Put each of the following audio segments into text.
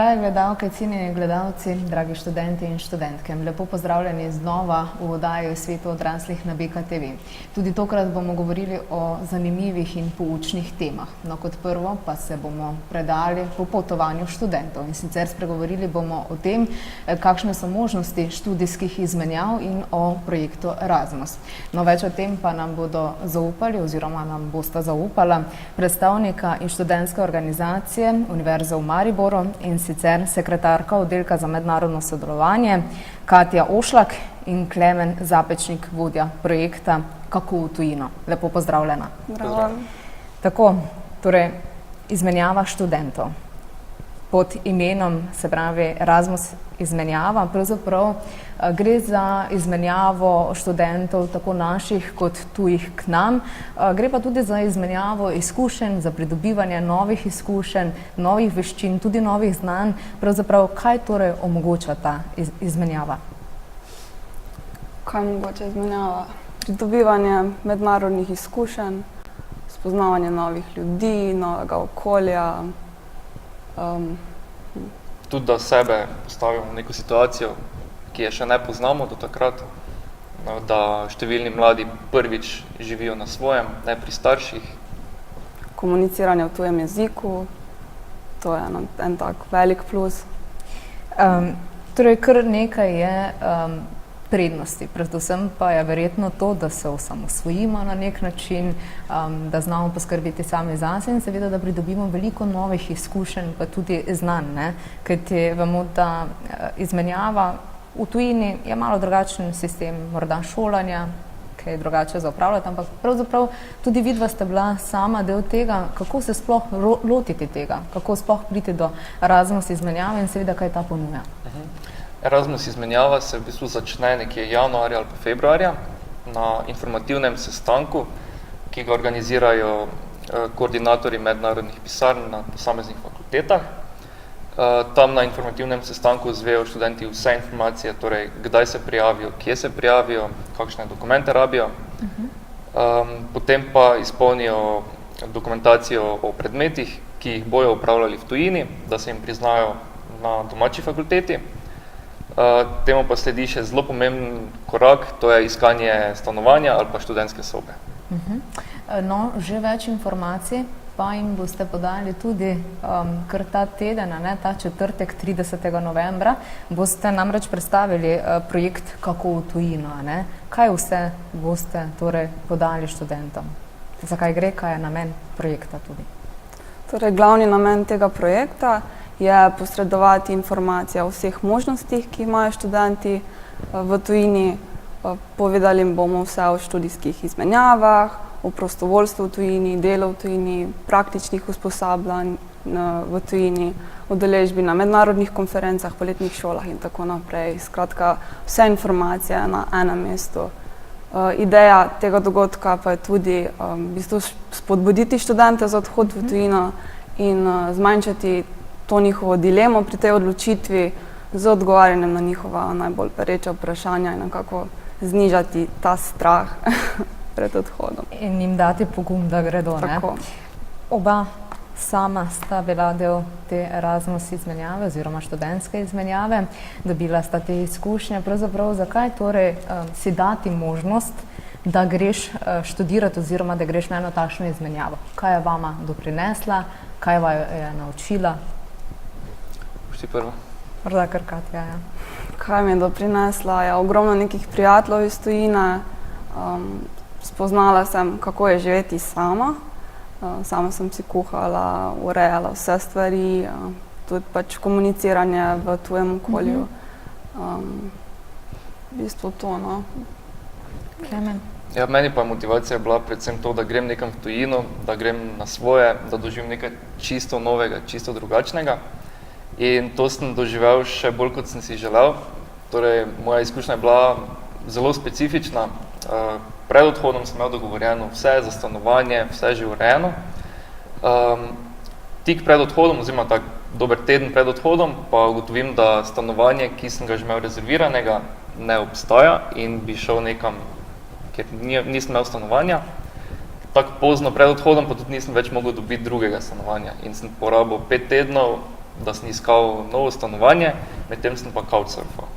Drage gledalke, cenjeni gledalci, dragi študenti in študentke, lepo pozdravljeni znova v oddaji o svetu odraslih na BKTV. Tudi tokrat bomo govorili o zanimivih in poučnih temah. No, kot prvo pa se bomo predali po potovanju študentov in sicer spregovorili bomo o tem, kakšne so možnosti študijskih izmenjav in o projektu Erasmus. No, več o tem pa nam bodo zaupali oziroma nam bosta zaupala predstavnika in študentske organizacije Univerze v Mariboru in sicer sekretarka oddelka za mednarodno sodelovanje Katja Ošlak in Klemen Zapečnik, vodja projekta Kako v tujino. Lepo pozdravljena. Bravo. Tako, torej izmenjava študentov pod imenom, se pravi Erasmus izmenjava, pravzaprav gre za izmenjavo študentov tako naših kot tujih k nam, gre pa tudi za izmenjavo izkušenj, za pridobivanje novih izkušenj, novih veščin, tudi novih znanj. Pravzaprav, kaj torej omogoča ta izmenjava? Kaj mogoče izmenjava? Pridobivanje mednarodnih izkušenj, spoznavanje novih ljudi, novega okolja. Tudi da sebe postavimo v neko situacijo, ki je še ne poznamo do takrat, da številni mladi prvič živijo na svojem, ne pri starših. Komuniciranje v tujem jeziku, to je en tak velik plus. Torej, kar nekaj je prednosti, predvsem pa je verjetno to, da se osamosvojimo na nek način, da znamo poskrbeti sami zase in seveda, da pridobimo veliko novih izkušenj, pa tudi znanj, ne? Kajti vemo, da izmenjava v tujini je malo drugačen sistem, morda šolanja, kaj je drugače za upravljati, ampak pravzaprav tudi vidva sta bila sama del tega, kako se sploh lotiti tega, kako sploh priti do Erasmus izmenjave in seveda, kaj ta ponuja. Erasmus izmenjava se v bistvu začne nekje januarja ali pa februarja na informativnem sestanku, ki ga organizirajo koordinatorji mednarodnih pisarn na posameznih fakultetah. Tam na informativnem sestanku zvejo študenti vse informacije, torej kdaj se prijavijo, kje se prijavijo, kakšne dokumente rabijo. Potem pa izpolnijo dokumentacijo o predmetih, ki jih bojo upravljali v tujini, da se jim priznajo na domači fakulteti. Temu pa sledi še zelo pomemben korak, to je iskanje stanovanja ali pa študentske sobe. No, že več informacij pa jim boste podali tudi kar ta teden, ta četrtek 30. novembra, boste namreč predstavili projekt Kako v tujino. Kaj vse boste torej podali študentom? Zakaj gre, kaj je namen projekta tudi? Torej, glavni namen tega projekta je posredovati informacije o vseh možnostih, ki imajo študenti v tujini. Povedali jim bomo vse o študijskih izmenjavah, o prostovoljstvu v tujini, delu v tujini, praktičnih usposabljanj v tujini, udeležbi na mednarodnih konferencah, poletnih šolah in tako naprej. Skratka, vse informacije na enem mestu. Ideja tega dogodka pa je tudi v bistvu spodbuditi študente za odhod v tujino in zmanjšati to njihovo dilemo pri tej odločitvi z odgovarjanjem na njihova najbolj pereča vprašanja in nekako znižati ta strah pred odhodom. In jim dati pogum, da gredo, ne? Tako. Oba sama sta bila del te Erasmus izmenjave oziroma študentske izmenjave, dobila sta te izkušnje. Pravzaprav, zakaj torej si dati možnost, da greš študirati oziroma da greš na eno takšno izmenjavo? Kaj je vama doprinesla, kaj vaju je naučila? Prvo. Morda kar Katja, ja. Kaj mi je doprinesla? Ja, ogromno nekih prijateljev iz tujine. Spoznala sem, kako je živeti sama. Sama sem si kuhala, urejala vse stvari, tudi pač komuniciranje v tujem okolju. V bistvu to, no. Klemen? Ja, meni pa motivacija bila predvsem to, da grem nekam v tujino, da grem na svoje, da doživim nekaj čisto novega, čisto drugačnega. In to sem doživel še bolj, kot sem si želel. Torej, moja izkušnja je bila zelo specifična. Pred odhodom sem imel dogovorjeno vse za stanovanje, vse že urejeno. Tik pred odhodom, oziroma tak dober teden pred odhodom, pa ugotovim, da stanovanje, ki sem ga že imel rezerviranega, ne obstaja in bi šel nekam, kjer nisem imel stanovanja. Tako pozno pred odhodom pa tudi nisem več mogel dobiti drugega stanovanja in sem porabil 5 tednov da sem iskal novo stanovanje, medtem sem pa couchsurfal.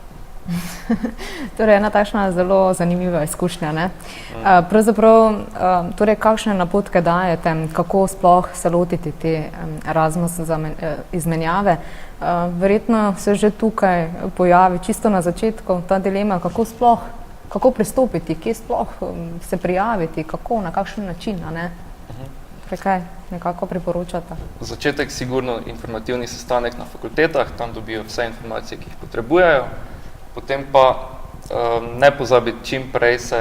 Torej, ena takšna zelo zanimiva izkušnja, ne? Pravzaprav, torej, kakšne napotke dajete, kako sploh se lotiti te Erasmus izmenjave? Verjetno se že tukaj pojavi čisto na začetku ta dilema, kako pristopiti, kje sploh se prijaviti, kako, na kakšen način, a ne? Kaj nekako priporočate? Začetek sigurno informativni sestanek na fakultetah, tam dobijo vse informacije, ki jih potrebujejo. Potem pa ne pozabiti čim prej se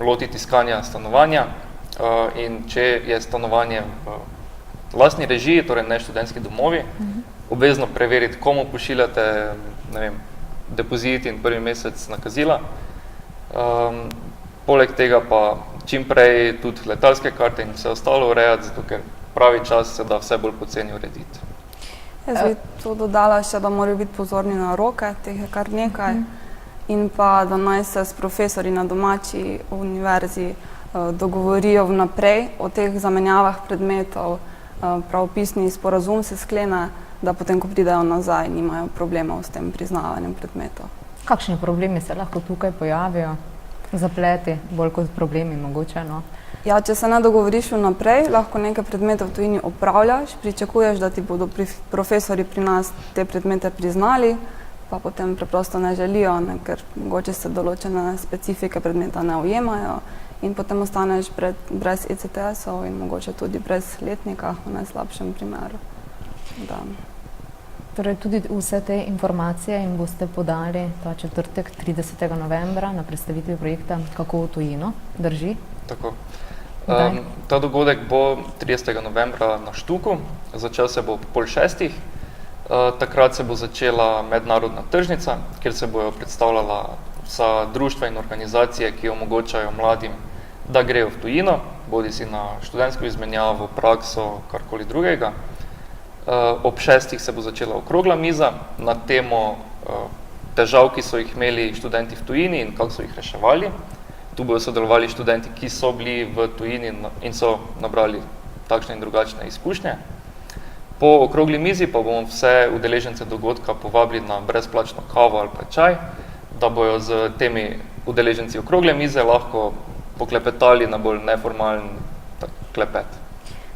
lotiti iskanja stanovanja in če je stanovanje v lastni režiji, torej ne študentski domovi, obvezno preveriti, komu pošiljate, ne vem, depozit in prvi mesec nakazila. Poleg tega pa čim prej tudi letalske karte in vse ostalo urejati, zato ker pravi čas se da vse bolj poceni urediti. Jaz bi to dodala še, da morajo biti pozorni na roke, teh je kar nekaj, in pa da naj se s profesorji na domači univerzi dogovorijo vnaprej o teh zamenjavah predmetov, pravopisni sporazum se sklene, da potem, ko pridejo nazaj, nimajo problemov s tem priznavanjem predmetov. Kakšni problemi se lahko tukaj pojavijo? Zapleti, bolj kot problemi mogoče, no? Ja, če se ne dogovoriš vnaprej, lahko nekaj predmetov v tujini opravljaš, pričakuješ, da ti bodo profesori pri nas te predmete priznali, pa potem preprosto ne želijo, ker mogoče se določene specifike predmeta ne ujemajo in potem ostaneš brez ECTS-ov in mogoče tudi brez letnika v najslabšem primeru. Da. Torej tudi vse te informacije jim boste podali ta četrtek 30. novembra na predstavitvi projekta Kako v tujino, drži? Tako. Ta dogodek bo 30. novembra na Štuku, začel se bo ob 5:30. Takrat se bo začela mednarodna tržnica, kjer se bojo predstavljala vsa društva in organizacije, ki omogočajo mladim, da grejo v tujino, bodisi na študentsko izmenjavo, prakso, karkoli drugega. Ob 6. se bo začela okrogla miza na temo težav, ki so jih imeli študenti v tujini in kako so jih reševali. Tu bodo sodelovali študenti, ki so bili v tujini in so nabrali takšne in drugačne izkušnje. Po okrogli mizi pa bomo vse udeležence dogodka povabili na brezplačno kavo ali pa čaj, da bojo z temi udeleženci okrogle mize lahko poklepetali na bolj neformalen klepet.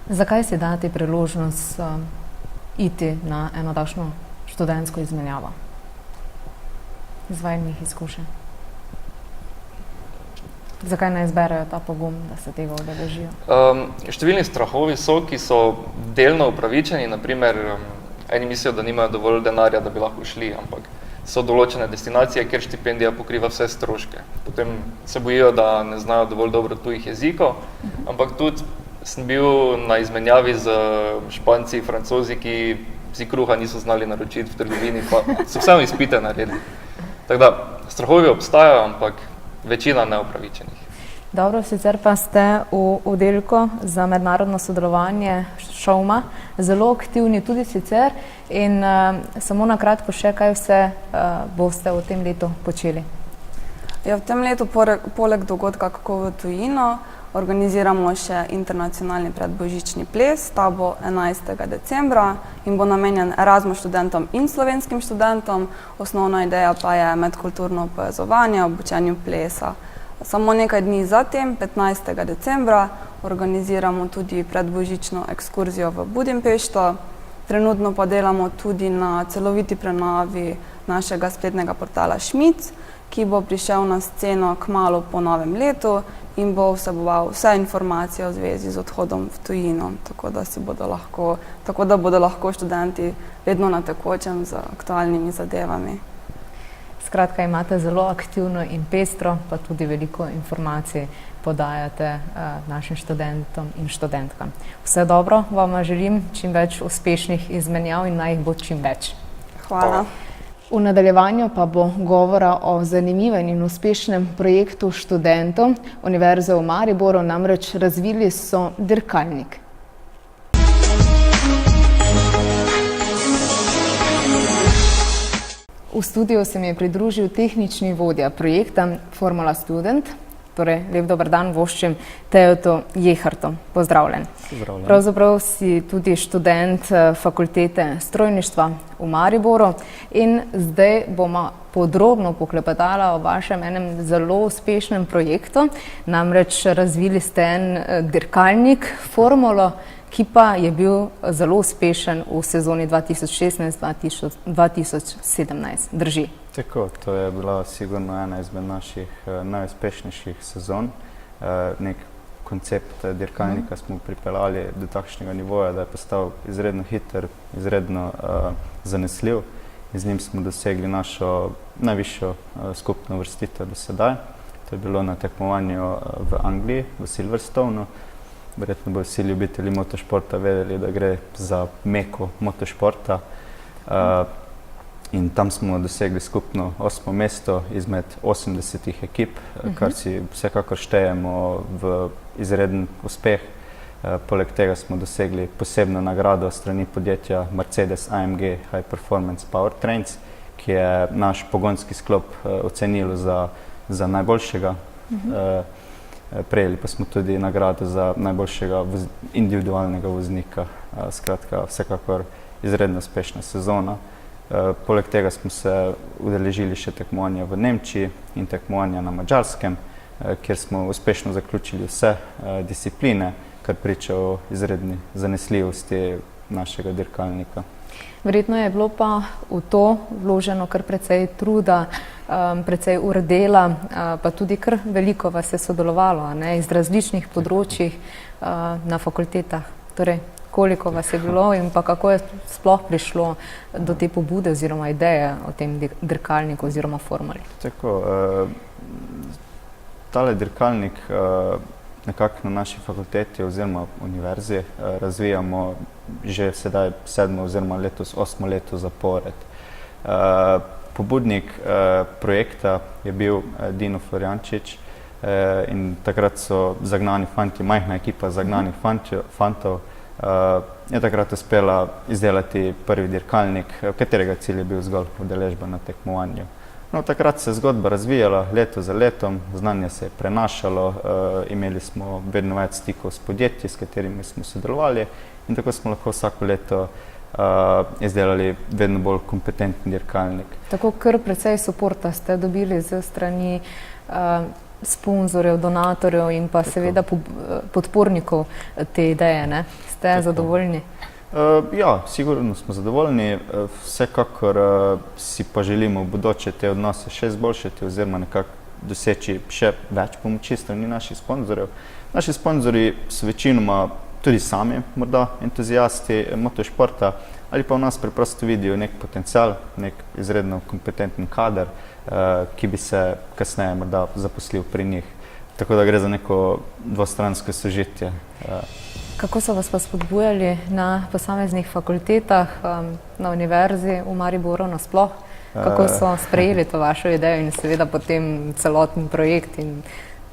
Zakaj si dati priložnost iti na eno takšno študentsko izmenjavo? Iz vajnih izkušenj. Zakaj ne izberejo ta pogum, da se tega udeležijo? Številni strahovi so, ki so delno upravičeni, naprimer, eni mislijo, da nimajo dovolj denarja, da bi lahko šli, ampak so določene destinacije, kjer štipendija pokriva vse stroške. Potem se bojijo, da ne znajo dovolj dobro tujih jezikov, ampak tudi sem bil na izmenjavi z Španci, Francozi, ki si kruha niso znali naročiti v trgovini, pa so vseeno izpite naredili. Tako da, strahovi obstajajo, ampak večina neupravičenih. Dobro, sicer pa ste v oddelku za mednarodno sodelovanje ŠOUM-a zelo aktivni tudi sicer in samo na kratko še, kaj vse boste v tem letu počeli? Ja, v tem letu poleg dogodka Kako v tujino organiziramo še internacionalni predbožični ples, ta bo 11. decembra in bo namenjen Erasmus študentom in slovenskim študentom. Osnovna ideja pa je medkulturno povezovanje ob učenju plesa. Samo nekaj dni zatem, 15. decembra, organiziramo tudi predbožično ekskurzijo v Budimpešto. Trenutno pa delamo tudi na celoviti prenovi našega spletnega portala Šmic, ki bo prišel na sceno kmalu po novem letu in bo vseboval vse informacije v zvezi z odhodom v tujino, tako da bodo lahko študenti vedno na tekočem z aktualnimi zadevami. Skratka, imate zelo aktivno in pestro, pa tudi veliko informacij podajate našim študentom in študentkam. Vse dobro vam želim, čim več uspešnih izmenjav in naj jih bo čim več. Hvala. V nadaljevanju pa bo govora o zanimivem in uspešnem projektu študentov Univerze v Mariboru, namreč razvili so dirkalnik. V studiu se mi je pridružil tehnični vodja projekta Formula Student, Torej, lep dober dan voščim Teotu Jehartu. Pozdravljen. Pozdravljen. Pravzaprav si tudi študent fakultete strojništva v Mariboru in zdaj bomo podrobno poklepetala o vašem enem zelo uspešnem projektu. Namreč razvili ste en dirkalnik, formulo, ki pa je bil zelo uspešen v sezoni 2016-2017. Drži? Tako, to je bila sigurno ena izmed naših najuspešnejših sezon. Nek koncept dirkalnika smo pripeljali do takšnega nivoja, da je postal izredno hiter, izredno zanesljiv in z njim smo dosegli našo najvišjo skupno uvrstitev do sedaj. To je bilo na tekmovanju v Angliji, v Silverstonu. Verjetno bodo vsi ljubitelji motošporta vedeli, da gre za meko motošporta. In tam smo dosegli skupno 8. mesto izmed 80 ekip, kar si vsekakor štejemo v izreden uspeh. Poleg tega smo dosegli posebno nagrado strani podjetja Mercedes-AMG High Performance Powertrains, ki je naš pogonski sklop ocenilo za najboljšega. Prejeli pa smo tudi nagrado za najboljšega individualnega voznika. Skratka, vsekakor izredno uspešna sezona. Poleg tega smo se udeležili še tekmovanja v Nemčiji in tekmovanja na Madžarskem, kjer smo uspešno zaključili vse discipline, kar priča o izredni zanesljivosti našega dirkalnika. Verjetno je bilo pa v to vloženo kar precej truda, precej ur dela, pa tudi kar veliko vas je sodelovalo, iz različnih področjih na fakultetah. Torej, koliko vas je bilo in pa kako je sploh prišlo do te pobude oziroma ideje o tem dirkalniku oziroma formuli? Tako, tale dirkalnik nekako na naši fakulteti oziroma univerzi razvijamo že sedaj 7. oziroma letos 8. leto zapored. Pobudnik projekta je bil Dino Florjančič in takrat so zagnani fanti, majhna ekipa zagnanih fantov, je takrat uspela izdelati prvi dirkalnik, katerega cilj je bil zgolj udeležba na tekmovanju. No, takrat se je zgodba razvijala leto za letom, znanje se je prenašalo, imeli smo vedno več stikov s podjetji, s katerimi smo sodelovali in tako smo lahko vsako leto izdelali vedno bolj kompetentni dirkalnik. Tako kar precej suporta ste dobili z strani sponzorjev, donatorjev in pa seveda podpornikov te ideje, ne? Ste zadovoljni? Ja, sigurno smo zadovoljni. Vsekakor si pa želimo v bodoče te odnose še izboljšati oziroma nekako doseči še več pomoči strani naših sponzorjev. Naši sponzorji so večinoma tudi sami morda entuzijasti motošporta ali pa v nas preprosto vidijo nek potencial, nek izredno kompetenten kader, ki bi se kasneje morda zaposlil pri njih. Tako da gre za neko dvostransko sožitje. Kako so vas pa spodbujali na posameznih fakultetah, na univerzi v Mariboru nasploh? Kako so sprejeli to vašo idejo in seveda potem celoten projekt in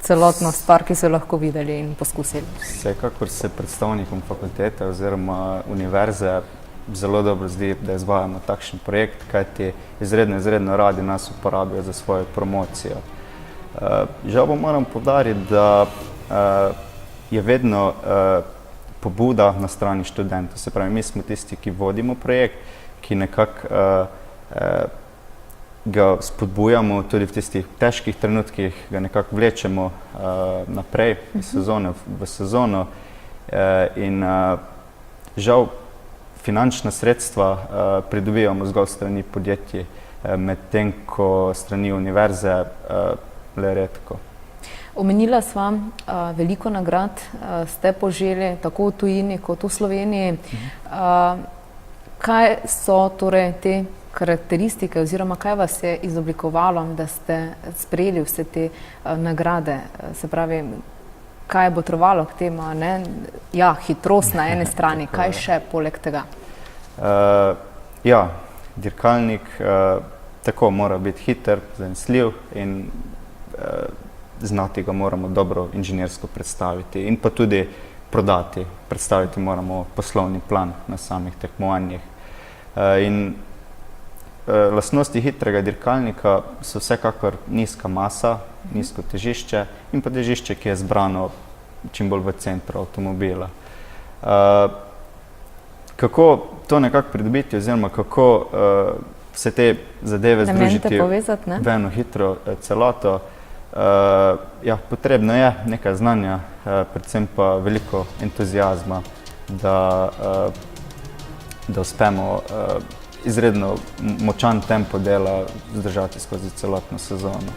celotno stvar, ki so lahko videli in poskusili? Vsekakor se predstavnikom fakultete oziroma univerze zelo dobro zdi, da izvajamo takšen projekt, kajti izredno radi nas uporabijo za svojo promocijo. Žal pa moram poudariti, da je vedno pobuda na strani študentov. Se pravi, mi smo tisti, ki vodimo projekt, ki nekako ga spodbujamo tudi v tistih težkih trenutkih, ga nekako vlečemo naprej iz sezone v sezono in žal finančna sredstva pridobivamo zgolj strani podjetij, medtem ko strani univerze le redko. Omenila sva veliko nagrad, ste poželi tako v tujini kot v Sloveniji. Kaj so torej te karakteristike oziroma kaj vas je izoblikovalo, da ste sprejeli vse te nagrade? Se pravi, kaj je botrovalo k temu, ne? Ja, hitrost na eni strani, kaj še poleg tega? Ja, dirkalnik tako mora biti hiter, zanesljiv in znati ga moramo dobro inženirsko predstaviti in pa tudi prodati. Predstaviti moramo poslovni plan na samih tekmovanjih. In lastnosti hitrega dirkalnika so vsekakor nizka masa, nizko težišče in pa težišče, ki je zbrano čim bolj v centru avtomobila. Kako to nekako pridobiti oziroma kako vse te zadeve združiti v eno hitro celoto? Ja, potrebno je nekaj znanja, predvsem pa veliko entuzijazma, da uspemo izredno močan tempo dela zdržati skozi celotno sezono.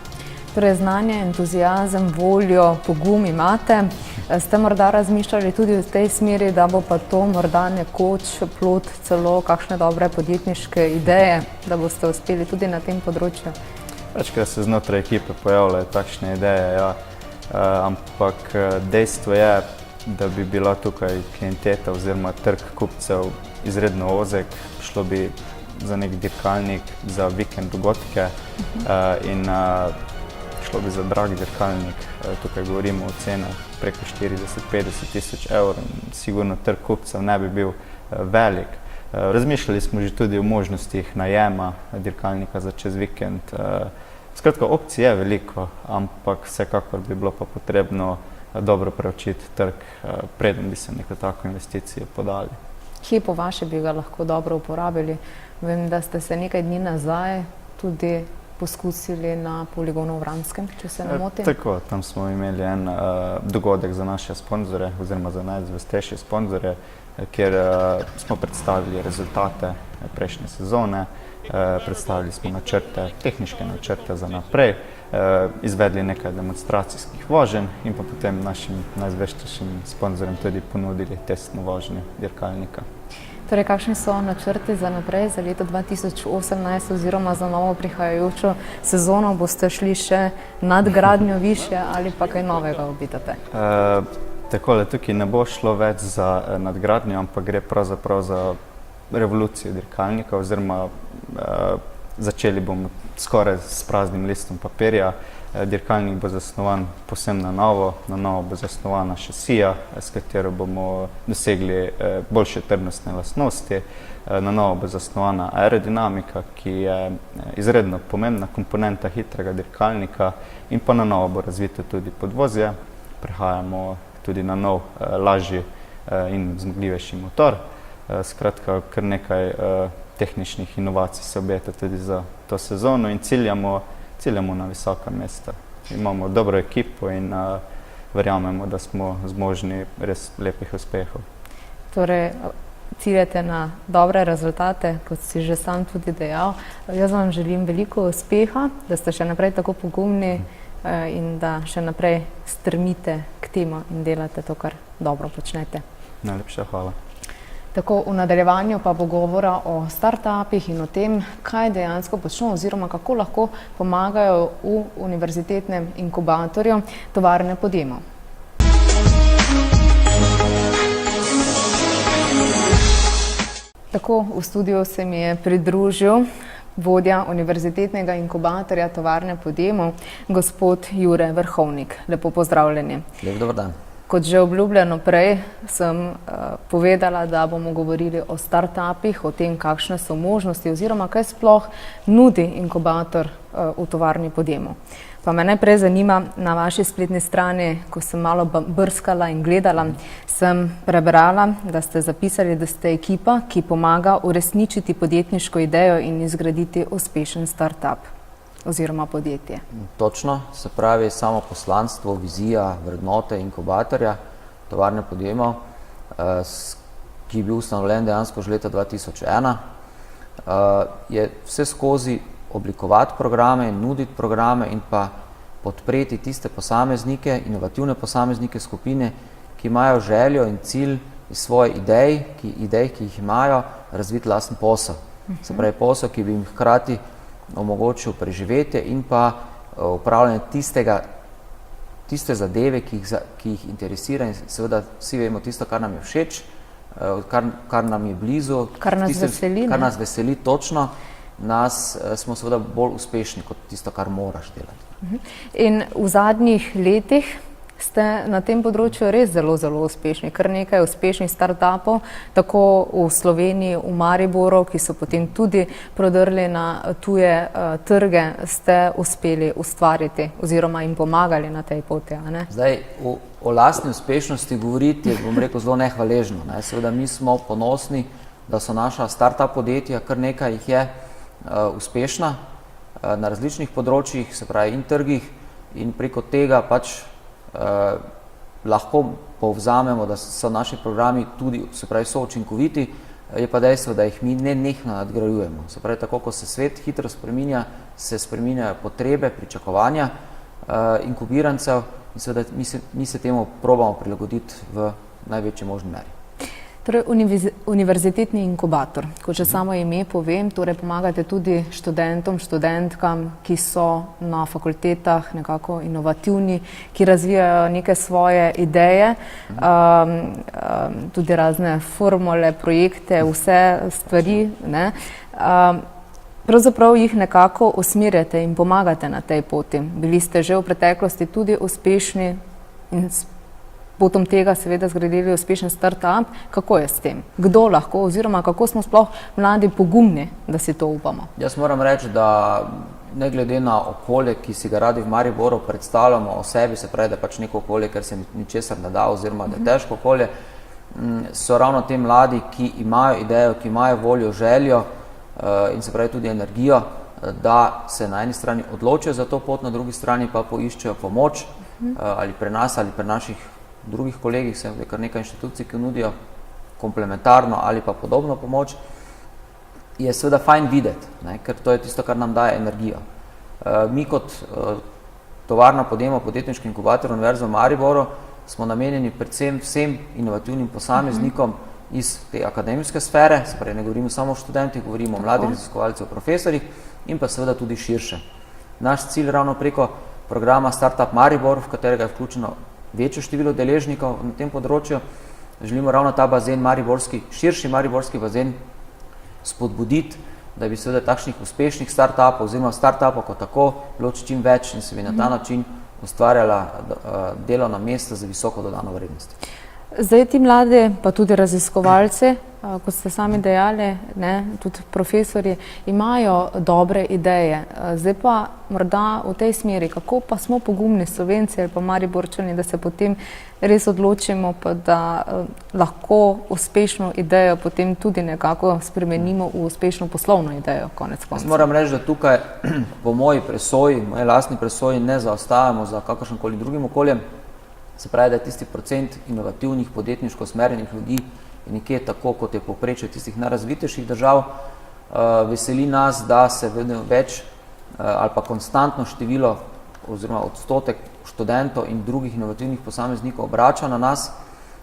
Torej, znanje, entuzijazem, voljo, pogum imate. Ste morda razmišljali tudi v tej smeri, da bo pa to morda nekoč plod celo kakšne dobre podjetniške ideje, da boste uspeli tudi na tem področju? Večkrat se znotraj ekipe pojavljajo takšne ideje, ja. Ampak dejstvo je, da bi bila tukaj klientela oziroma trg kupcev izredno ozek, šlo bi za nek dirkalnik, za vikend dogodke in šlo bi za drag dirkalnik. Tukaj govorimo o cenah preko 40-50 tisoč evrov in sigurno trg kupcev ne bi bil velik. Razmišljali smo že tudi o možnostih najema dirkalnika za čez vikend. Skratka, opcij je veliko, ampak vsekakor bi bilo pa potrebno dobro preučiti trg, preden bi se neko tako investicijo podali. Kje po vaše bi ga lahko dobro uporabili? Vem, da ste se nekaj dni nazaj tudi poskusili na poligonu v Vranskem, če se ne motim. Tako, tam smo imeli en dogodek za naše sponzore oziroma za najzvestejše sponzore, kjer smo predstavili rezultate prejšnje sezone, predstavili smo načrte, tehniške načrte za naprej, izvedli nekaj demonstracijskih voženj in pa potem našim najzvestejšim sponzorjem tudi ponudili testno vožnjo dirkalnika. Torej, kakšni so načrti za naprej, za leto 2018 oziroma za novo prihajajočo sezono? Boste šli še nadgradnjo višje ali pa kaj novega obitate? Takole, tukaj ne bo šlo več za nadgradnjo, ampak gre pravzaprav za revolucijo dirkalnika oziroma začeli bomo skoraj s praznim listom papirja. Dirkalnik bo zasnovan povsem na novo bo zasnovana šasija, s katero bomo dosegli boljše trdnostne lastnosti. Na novo bo zasnovana aerodinamika, ki je izredno pomembna komponenta hitrega dirkalnika in pa na novo bo razvito tudi podvozje. Prehajamo tudi na nov, lažji in zmogljivejši motor. Skratka, kar nekaj tehničnih inovacij se obeta tudi za to sezono in ciljamo na visoka mesta. Imamo dobro ekipo in verjamemo, da smo zmožni res lepih uspehov. Torej, ciljate na dobre rezultate, kot si že sam tudi dejal. Jaz vam želim veliko uspeha, da ste še naprej tako pogumni in da še naprej strmite k temu in delate to, kar dobro počnete. Najlepša hvala. Tako, v nadaljevanju pa bo govora o startupih in o tem, kaj dejansko počnejo oziroma kako lahko pomagajo v univerzitetnem inkubatorju Tovarne podjemov. Tako, v studiu se mi je pridružil vodja univerzitetnega inkubatorja Tovarne podjemov, gospod Jure Vrhovnik. Lepo pozdravljeni. Lep dober dan. Kot že obljubljeno prej, sem povedala, da bomo govorili o startupih, o tem, kakšne so možnosti oziroma kaj sploh nudi inkubator v Tovarni podjemov. Pa me najprej zanima, na vaši spletni strani, ko sem malo brskala in gledala, sem prebrala, da ste zapisali, da ste ekipa, ki pomaga uresničiti podjetniško idejo in izgraditi uspešen startup oziroma podjetje. Točno, se pravi samo poslanstvo, vizija, vrednote inkubatorja Tovarne podjemov, ki je bil ustanovljen dejansko že leta 2001, je vse skozi oblikovati programe, nuditi programe in pa podpreti tiste posameznike, inovativne posameznike skupine, ki imajo željo in cilj iz svoje idej, ki jih imajo, razviti lasten posel. Se pravi posel, ki bi jim hkrati omogočil preživetje in pa upravljanje tiste zadeve, ki jih interesira in seveda vsi vemo tisto, kar nam je všeč, kar nam je blizu, kar nas veseli točno, smo seveda bolj uspešni kot tisto, kar moraš delati. In v zadnjih letih ste na tem področju res zelo, zelo uspešni. Kar nekaj uspešnih startupov, tako v Sloveniji, v Mariboru, ki so potem tudi prodrli na tuje trge, ste uspeli ustvariti oziroma jim pomagali na tej poti. Zdaj, o lastni uspešnosti govoriti je, bom rekel, zelo nehvaležno. Seveda mi smo ponosni, da so naša startup podjetja, kar nekaj jih je, uspešna na različnih področjih, se pravi in trgih, in preko tega pač lahko povzamemo, da so naši programi tudi, se pravi, so učinkoviti, je pa dejstvo, da jih mi nenehno nadgrajujemo. Se pravi, tako ko se svet hitro spreminja, se spreminjajo potrebe, pričakovanja inkubirancev in seveda mi se temu probamo prilagoditi v največji možni meri. Torej, univerzitetni inkubator, kot že samo ime povem, torej pomagate tudi študentom, študentkam, ki so na fakultetah nekako inovativni, ki razvijajo neke svoje ideje, tudi razne formule, projekte, vse stvari, pravzaprav jih nekako usmerjate in pomagate na tej poti. Bili ste že v preteklosti tudi uspešni in potom tega seveda zgradili uspešen startup. Kako je s tem? Kdo lahko oziroma kako smo sploh mladi pogumni, da si to upamo? Jaz moram reči, da ne glede na okolje, ki si ga radi v Mariboru predstavljamo o sebi, se pravi, da pač neko okolje, ker se ničesar ne da oziroma da je težko okolje, so ravno te mladi, ki imajo idejo, ki imajo voljo, željo in se pravi tudi energijo, da se na eni strani odločijo za to pot, na drugi strani pa poiščejo pomoč ali pri nas ali pri naših drugih kolegih, se je kar nekaj inštitucij, ki nudijo komplementarno ali pa podobno pomoč, je seveda fajn videti, ker to je tisto, kar nam daje energijo. Mi kot tovarna Podjema, podjetniški inkubator Univerze v Mariboru, smo namenjeni predvsem vsem inovativnim posameznikom iz te akademske sfere, se pravi, ne govorimo samo o študentih, govorimo o mladih raziskovalcev, profesorjih in pa seveda tudi širše. Naš cilj ravno preko programa Startup Maribor, v katerega je vključeno večje število deležnikov na tem področju, želimo ravno ta bazen mariborski, širši mariborski bazen spodbuditi, da bi seveda takšnih uspešnih startupov oziroma startupov kot tako bilo čim več in se bi na ta način ustvarjala delovna mesta z visoko dodano vrednost. Zdaj ti mladi, pa tudi raziskovalci, kot ste sami dejali, tudi profesori, imajo dobre ideje. Zdaj pa morda v tej smeri, kako pa smo pogumni Slovenci ali pa Mariborčani, da se potem res odločimo, pa da lahko uspešno idejo potem tudi nekako spremenimo v uspešno poslovno idejo, konec koncev. Jaz moram reči, da tukaj po moji presoji, moji lastni presoji ne zaostajamo za kakršenkoli drugim okoljem. Se pravi, da je tisti procent inovativnih, podjetniško usmerjenih ljudi je nekje tako, kot je povprečje tistih najrazvitejših držav. Veseli nas, da se vedno več ali pa konstantno število oziroma odstotek študentov in drugih inovativnih posameznikov obrača na nas,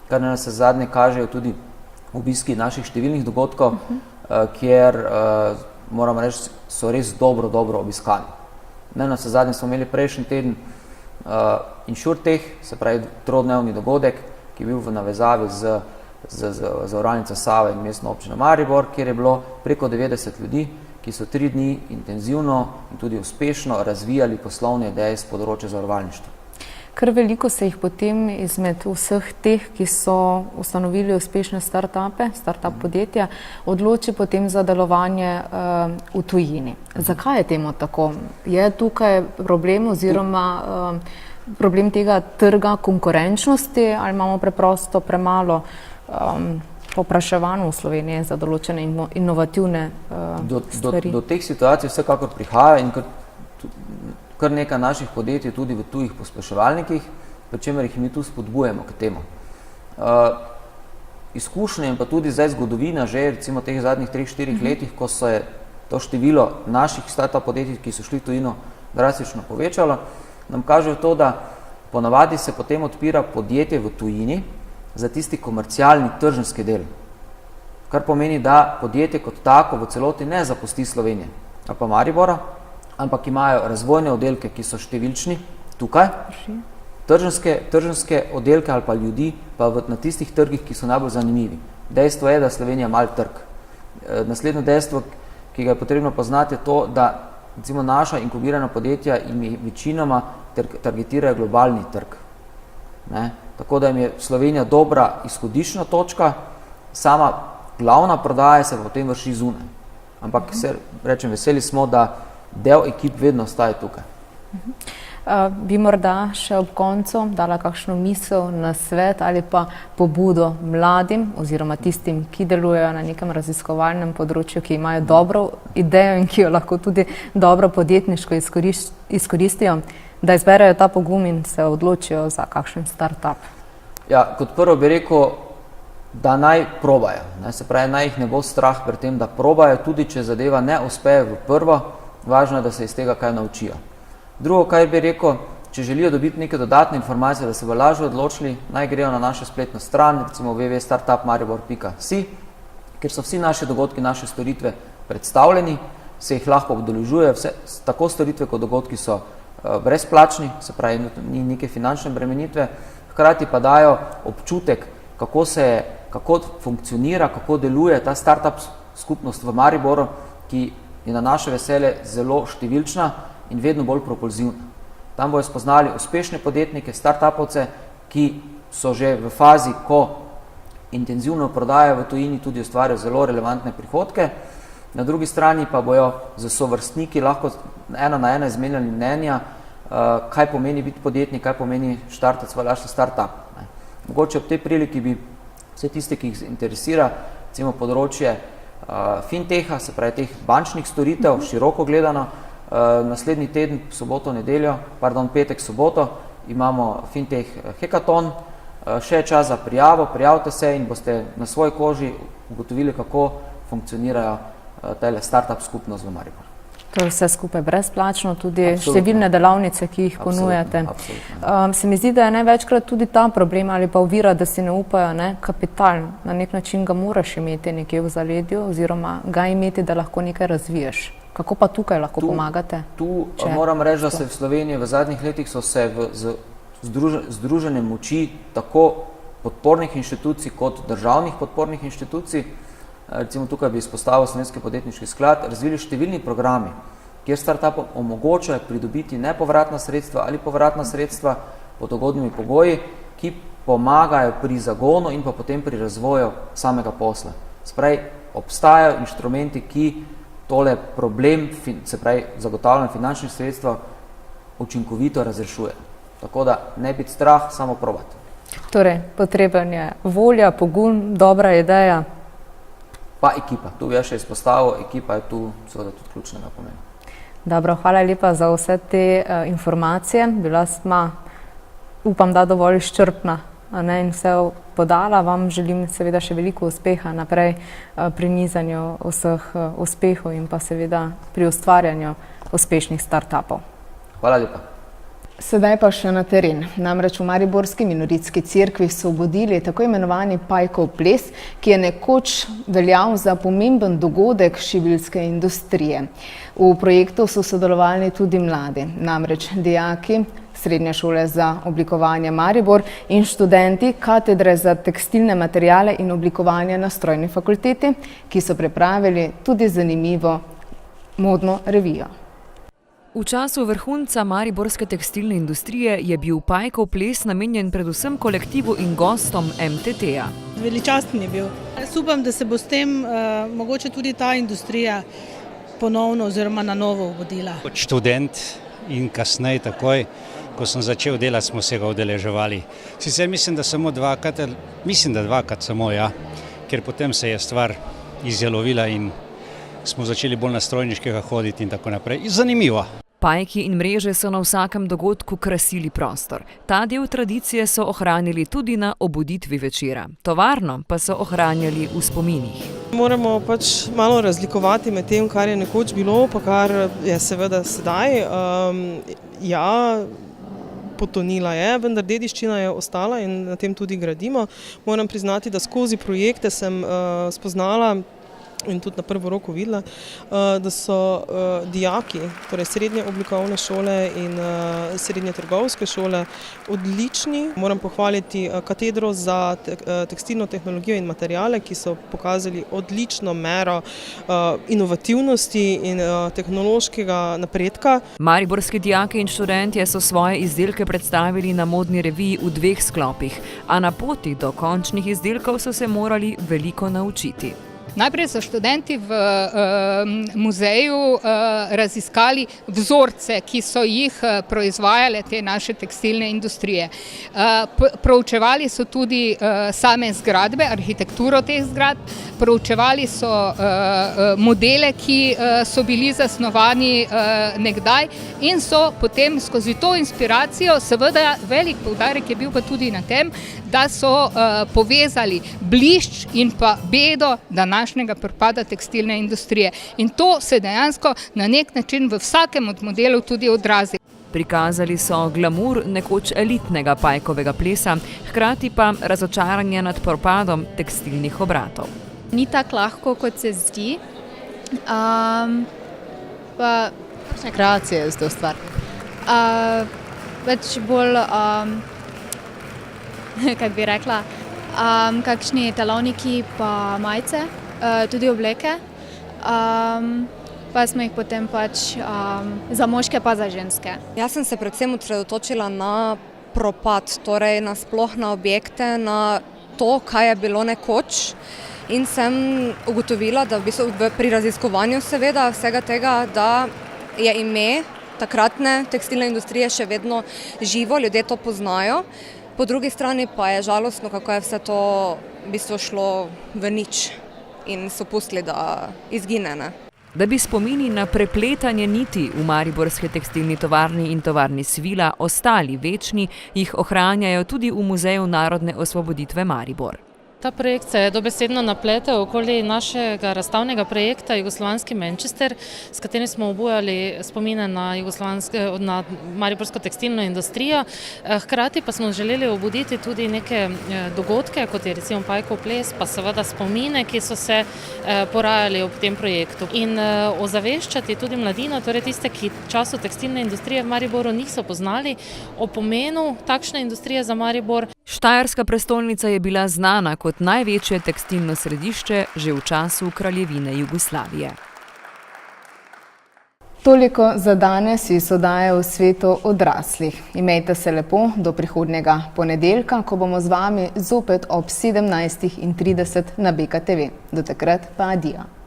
kar nas zadnje kažejo tudi obiski naših številnih dogodkov, kjer moram reči, so res dobro obiskani. Nas zadnje smo imeli prejšnji teden InsurTech, se pravi trodnevni dogodek, ki je bil v navezavi z Zavarovalnico Sava in mestno občino Maribor, kjer je bilo preko 90 ljudi, ki so 3 dni intenzivno in tudi uspešno razvijali poslovne ideje z področja zavarovalništva. Kar veliko se jih potem izmed vseh teh, ki so ustanovili uspešne startupe, startup podjetja, odloči potem za delovanje v tujini. Zakaj je temu tako? Je tukaj problem oziroma problem tega trga konkurenčnosti ali imamo preprosto premalo povpraševanj v Sloveniji za določene inovativne stvari? Do teh situacij vsekakor prihaja in kar nekaj naših podjetij tudi v tujih pospeševalnikih, pri čemer jih mi tu spodbujamo k temu. Izkušnje in pa tudi zdaj zgodovina že recimo teh zadnjih 3-4 letih, ko se je to število naših startup podjetij, ki so šli v tujino, drastično povečalo, nam kažejo to, da ponavadi se potem odpira podjetje v tujini za tisti komercialni trženjski del. Kar pomeni, da podjetje kot tako v celoti ne zapusti Slovenije ali pa Maribora, ampak imajo razvojne oddelke, ki so številčni tukaj, trženjske oddelke ali pa ljudi pa na tistih trgih, ki so najbolj zanimivi. Dejstvo je, da Slovenija ima trg. Naslednje dejstvo, ki ga je potrebno poznati, je to, da recimo naša inkubirana podjetja večinoma targetirajo globalni trg. ne. Tako da jim je Slovenija dobra izhodiščna točka, sama glavna prodaja se potem vrši zunaj. Ampak rečem, veseli smo, da del ekip vedno ostaje tukaj. Bi morda še ob koncu dala kakšno misel, nasvet ali pa pobudo mladim oziroma tistim, ki delujejo na nekem raziskovalnem področju, ki imajo dobro idejo in ki jo lahko tudi dobro podjetniško izkoristijo, da izberejo ta pogum in se odločijo za kakšen start-up? Ja, kot prvo bi rekel, da naj probajo. Se pravi, naj jih ne bo strah pri tem, da probajo, tudi če zadeva ne uspeje v prvo, važno je, da se iz tega kaj naučijo. Drugo, kaj bi rekel, če želijo dobiti neke dodatne informacije, da se bo lažje odločili, naj grejo na našo spletno stran, recimo www.startupmaribor.si, kjer so vsi naši dogodki, naše storitve predstavljeni, se jih lahko udeležuje, tako storitve kot dogodki so brezplačni, se pravi, ni neke finančne bremenitve, hkrati pa dajo občutek, kako funkcionira, kako deluje ta startup skupnost v Mariboru, ki je na naše veselje zelo številčna in vedno bolj propulzivna. Tam bojo spoznali uspešne podjetnike, startupovce, ki so že v fazi, ko intenzivno prodajajo v tujini, tudi ustvarjajo zelo relevantne prihodke. Na drugi strani pa bojo z sovrstniki lahko ena na ena izmenjali mnenja, kaj pomeni biti podjetnik, kaj pomeni štartati svoj lastni startup. Mogoče ob tej priliki bi vse tiste, ki jih interesira, recimo področje finteha, se pravi teh bančnih storitev, široko gledano, naslednji teden, petek, soboto, imamo fintech hackathon, še je čas za prijavo, prijavite se in boste na svoji koži ugotovili, kako funkcionirajo tele startup skupnost v Mariboru. To je vse skupaj brezplačno, tudi številne delavnice, ki jih ponujate. Se mi zdi, da je največkrat tudi ta problem ali pa ovira, da si ne upajo, kapital. Na nek način ga moraš imeti nekje v zaledju oziroma ga imeti, da lahko nekaj razviješ. Kako pa tukaj lahko pomagate? Tu moram reči, da se v Sloveniji v zadnjih letih so se z združenjem moči tako podpornih inštitucij kot državnih podpornih inštitucij, recimo tukaj bi izpostavil Slovenski podjetniški sklad, razvili številni programi, kjer startupom omogočajo pridobiti nepovratna sredstva ali povratna sredstva pod ugodnimi pogoji, ki pomagajo pri zagonu in pa potem pri razvoju samega posla. Se pravi, obstajajo inštrumenti, ki tole problem, se pravi zagotavljanje finančnih sredstev, učinkovito razrešuje. Tako da ne biti strah, samo probati. Torej, potreben je volja, pogum, dobra ideja. Pa ekipa. Tu bi še izpostavil, ekipa je tu seveda tudi ključnega pomena. Dobro, hvala lepa za vse te informacije. Bila sva, upam, da dovolj izčrpna in vse podala. Vam želim seveda še veliko uspeha naprej pri nizanju vseh uspehov in pa seveda pri ustvarjanju uspešnih startupov. Hvala lepa. Sedaj pa še na teren. Namreč v Mariborski minoritski cerkvi so obudili tako imenovani Pajkov ples, ki je nekoč veljal za pomemben dogodek šiviljske industrije. V projektu so sodelovali tudi mladi, namreč dijaki Srednje šole za oblikovanje Maribor in študenti katedre za tekstilne materijale in oblikovanje na strojni fakulteti, ki so pripravili tudi zanimivo modno revijo. V času vrhunca mariborske tekstilne industrije je bil Pajkov ples namenjen predvsem kolektivu in gostom MTT-ja. Veličasten je bil. Jaz upam, da se bo s tem mogoče tudi ta industrija ponovno oziroma na novo obudila. Kot študent in kasneje takoj, ko sem začel delati, smo se ga udeleževali. Sicer mislim, da samo dvakrat samo, ker potem se je stvar izjalovila in smo začeli bolj na strojniškega hoditi in tako naprej. Zanimivo. Pajki in mreže so na vsakem dogodku krasili prostor. Ta del tradicije so ohranili tudi na obuditvi večera. Tovarno pa so ohranjali v spominih. Moramo malo razlikovati med tem, kar je nekoč bilo, pa kar je seveda sedaj. Potonila je, vendar dediščina je ostala in na tem tudi gradimo. Moram priznati, da skozi projekte sem spoznala in tudi na prvo roko videla, da so dijaki, torej srednje oblikovne šole in srednje trgovske šole odlični. Moram pohvaliti katedro za tekstilno tehnologijo in materijale, ki so pokazali odlično mero inovativnosti in tehnološkega napredka. Mariborski dijaki in študentje so svoje izdelke predstavili na modni reviji v 2 sklopih, a na poti do končnih izdelkov so se morali veliko naučiti. Najprej so študenti v muzeju raziskali vzorce, ki so jih proizvajale te naše tekstilne industrije. Proučevali so tudi same zgradbe, arhitekturo teh zgradb, proučevali so modele, ki so bili zasnovani nekdaj in so potem skozi to inspiracijo, seveda velik poudarek je bil pa tudi na tem, da so povezali blišč in pa bedo današnjega propada tekstilne industrije. In to se dejansko na nek način v vsakem od modelov tudi odrazi. Prikazali so glamur nekoč elitnega pajkovega plesa, hkrati pa razočaranje nad propadom tekstilnih obratov. Ni tako lahko, kot se zdi. Kakšne kreacije je to stvar? Več bolj, kako bi rekla, kakšni talovniki pa majice, tudi obleke. Pa smo jih potem pač za moške pa za ženske. Jaz sem se predvsem osredotočila na propad, torej nasploh na objekte, na to, kaj je bilo nekoč. In sem ugotovila, da v bistvu pri raziskovanju seveda vsega tega, da je ime takratne tekstilne industrije še vedno živo, ljudje to poznajo. Po drugi strani pa je žalostno, kako je vse to v bistvu šlo v nič in so pustili, da izgine, ne. Da bi spomini na prepletanje niti v mariborski tekstilni tovarni in tovarni Svila ostali večni, jih ohranjajo tudi v Muzeju narodne osvoboditve Maribor. Ta projekt se je dobesedno napletel okoli našega razstavnega projekta Jugoslovanski Manchester, s katerim smo obujali spomine na mariborsko tekstilno industrijo. Hkrati pa smo želeli obuditi tudi neke dogodke, kot je recimo Pajkov ples, pa seveda spomine, ki so se porajali ob tem projektu. In ozaveščati tudi mladino, torej tiste, ki času tekstilne industrije v Mariboru niso poznali, o pomenu takšne industrije za Maribor. Štajerska prestolnica je bila znana kot največje tekstilno središče že v času kraljevine Jugoslavije. Toliko za danes iz oddaje V svetu odraslih. Imejte se lepo do prihodnjega ponedeljka, ko bomo z vami zopet ob 17:30 na BK TV. Do takrat pa adijo.